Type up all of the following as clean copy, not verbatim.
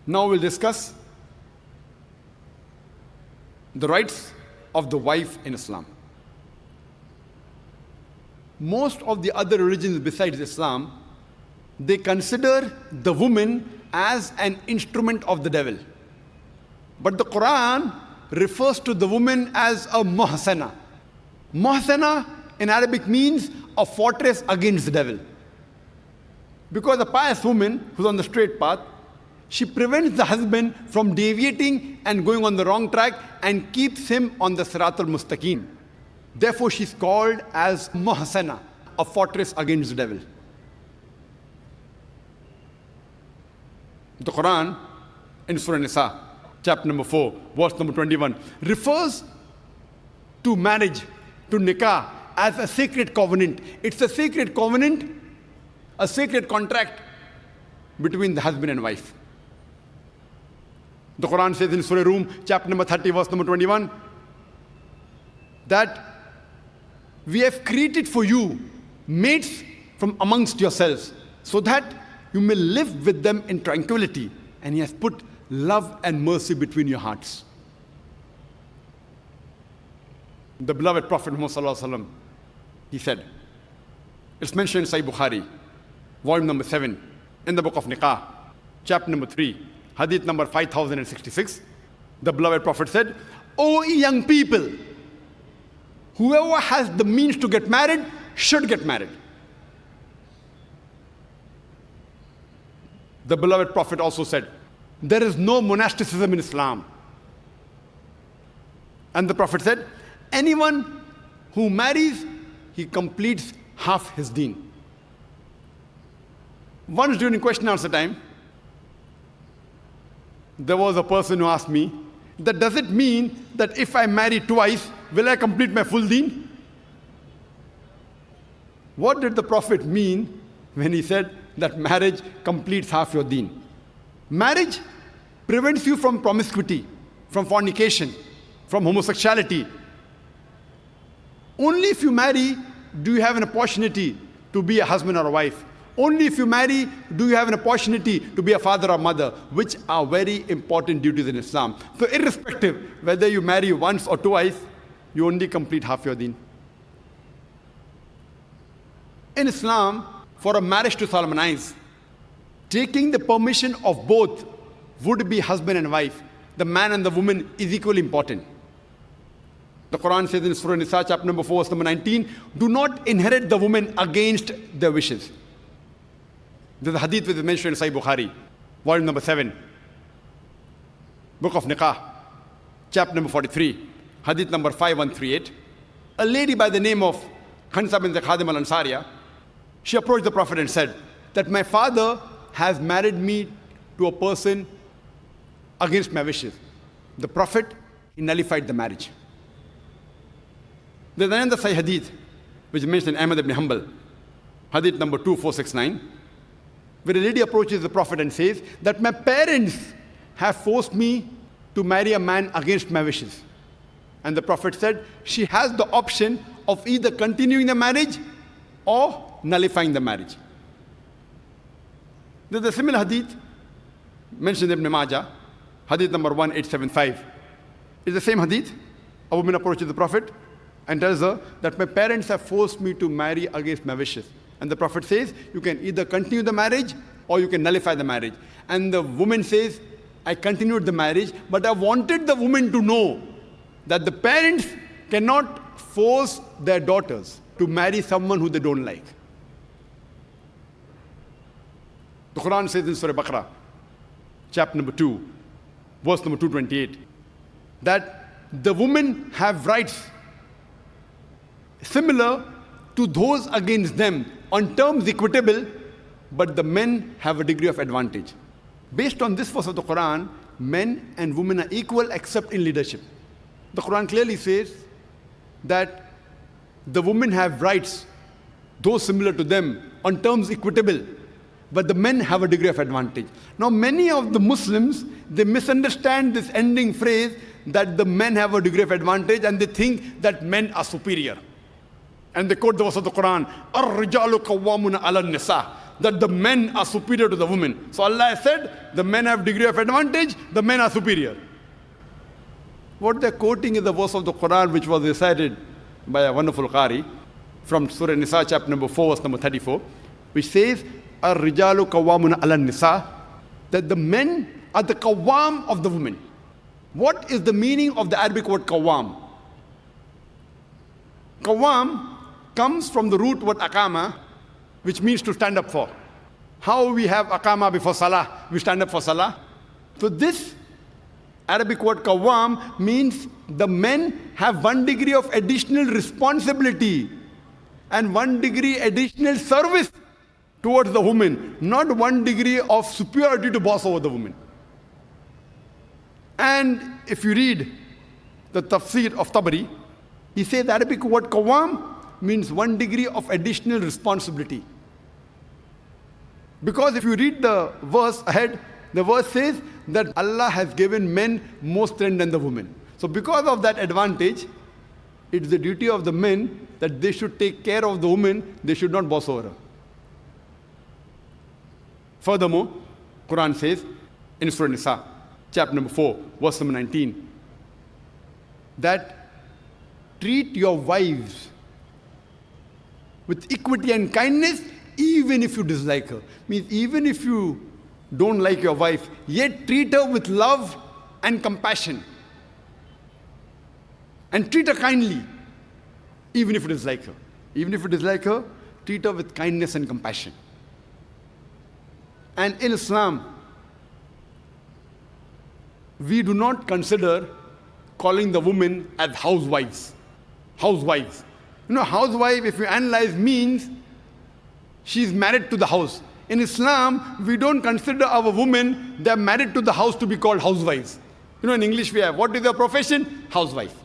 Now we'll discuss the rights of the wife in Islam. Most of the other religions besides Islam, they consider the woman as an instrument of the devil. But the Quran refers to the woman as a muhsana. Muhsana in Arabic means a fortress against the devil. Because a pious woman who's on the straight path, she prevents the husband from deviating and going on the wrong track and keeps him on the Sirat al-Mustaqim. Therefore, she's called as muhsana, a fortress against the devil. The Quran in Surah Nisa, chapter number 4, verse number 21, refers to marriage, to nikah, as a sacred covenant. It's a sacred covenant, a sacred contract between the husband and wife. The Quran says in Surah Rum, chapter number 30, verse number 21, that we have created for you mates from amongst yourselves, so that you may live with them in tranquility. And He has put love and mercy between your hearts. The beloved Prophet Muhammad Sallallahu Alaihi Wasallam, he said, it's mentioned in Sahih Bukhari, volume number 7, in the book of Nikah, chapter number 3, hadith number 5066. The beloved Prophet said, "O young people, whoever has the means to get married should get married." The beloved Prophet also said, there is no monasticism in Islam. And the Prophet said, anyone who marries, he completes half his deen. Once during question and answer time, there was a person who asked me, that does it mean that if I marry twice, will I complete my full deen? What did the Prophet mean when he said that marriage completes half your deen? Marriage prevents you from promiscuity, from fornication, from homosexuality. Only if you marry do you have an opportunity to be a husband or a wife. Only if you marry do you have an opportunity to be a father or mother, which are very important duties in Islam. So irrespective whether you marry once or twice, you only complete half your deen. In Islam, for a marriage to solemnize, taking the permission of both would be husband and wife, the man and the woman, is equally important. The Quran says in Surah Nisa, chapter number 4, verse number 19, do not inherit the woman against their wishes. There's a hadith which is mentioned in Sahih Bukhari, volume number 7, book of Nikah, chapter number 43, hadith number 5138. A lady by the name of Khansa bint Khadim al-Ansariya, she approached the Prophet and said that my father has married me to a person against my wishes. The Prophet, he nullified the marriage. There's another Sahih hadith which is mentioned in Ahmad ibn Hanbal, hadith number 2469, where a lady approaches the Prophet and says that my parents have forced me to marry a man against my wishes. And the Prophet said she has the option of either continuing the marriage or nullifying the marriage. There's a similar hadith mentioned in Ibn Majah, hadith number 1875. It's the same hadith. A woman approaches the Prophet and tells her that my parents have forced me to marry against my wishes. And the Prophet says, you can either continue the marriage or you can nullify the marriage. And the woman says, I continued the marriage, but I wanted the woman to know that the parents cannot force their daughters to marry someone who they don't like. The Quran says in Surah Baqarah, chapter number 2, verse number 228, that the women have rights similar to those against them on terms equitable, but the men have a degree of advantage. Based on this verse of the Quran, men and women are equal except in leadership. The Quran clearly says that the women have rights, those similar to them, on terms equitable, but the men have a degree of advantage. Now, many of the Muslims, they misunderstand this ending phrase that the men have a degree of advantage, and they think that men are superior. And they quote the verse of the Quran, "Ar-rijalu qawwamuna 'ala an-nisa." that the men are superior to the women. So Allah has said, the men have degree of advantage, the men are superior. What they're quoting is the verse of the Quran which was recited by a wonderful Qari from Surah Nisa chapter number 4 verse number 34, which says, Ar-rijalu qawwamuna 'ala nisa, that the men are the qawwam of the women. What is the meaning of the Arabic word qawwam? Qawwam comes from the root word aqama, which means to stand up for. How we have aqama before salah, we stand up for salah. So this Arabic word qawwam means the men have one degree of additional responsibility and one degree additional service towards the woman, not one degree of superiority to boss over the woman. And if you read the tafsir of Tabari, he says the Arabic word qawwam means one degree of additional responsibility. Because if you read the verse ahead, the verse says that Allah has given men more strength than the women. So because of that advantage, it's the duty of the men that they should take care of the woman, they should not boss over her. Furthermore, Quran says in Surah Nisa, chapter number 4, verse number 19, that treat your wives with equity and kindness even if you dislike her. Means even if you don't like your wife, yet treat her with love and compassion. And treat her kindly, even if you dislike her. Even if you dislike her, treat her with kindness and compassion. And in Islam, we do not consider calling the women as housewives. Housewives. You know, housewife, if you analyze, means she's married to the house. In Islam, we don't consider our women, they're married to the house, to be called housewives. You know, in English we have, what is their profession? Housewife.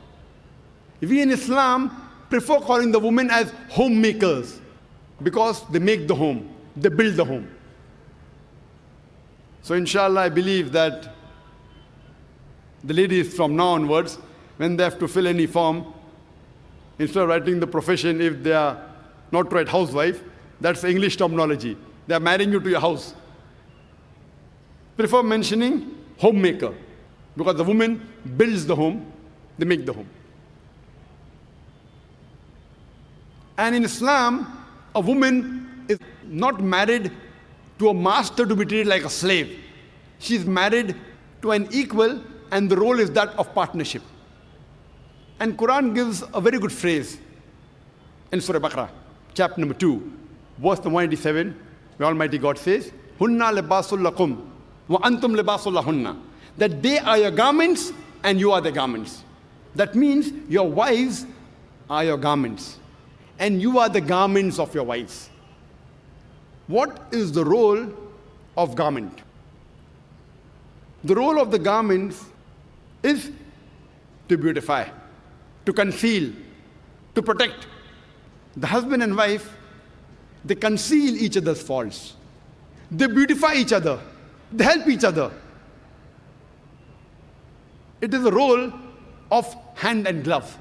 We in Islam prefer calling the women as homemakers because they make the home, they build the home. So inshallah, I believe that the ladies from now onwards, when they have to fill any form, instead of writing the profession, if they are not right housewife, that's the English terminology. They are marrying you to your house. Prefer mentioning homemaker, because the woman builds the home, they make the home. And in Islam, a woman is not married to a master to be treated like a slave. She is married to an equal, and the role is that of partnership. And Quran gives a very good phrase in Surah Baqarah, chapter number 2, verse number 187, where Almighty God says, Hunna libasul lakum wa antum libasul lahunna. That they are your garments and you are the garments. That means your wives are your garments and you are the garments of your wives. What is the role of garment? The role of the garments is to beautify, to conceal, to protect. The husband and wife, they conceal each other's faults. They beautify each other. They help each other. It is a role of hand and glove.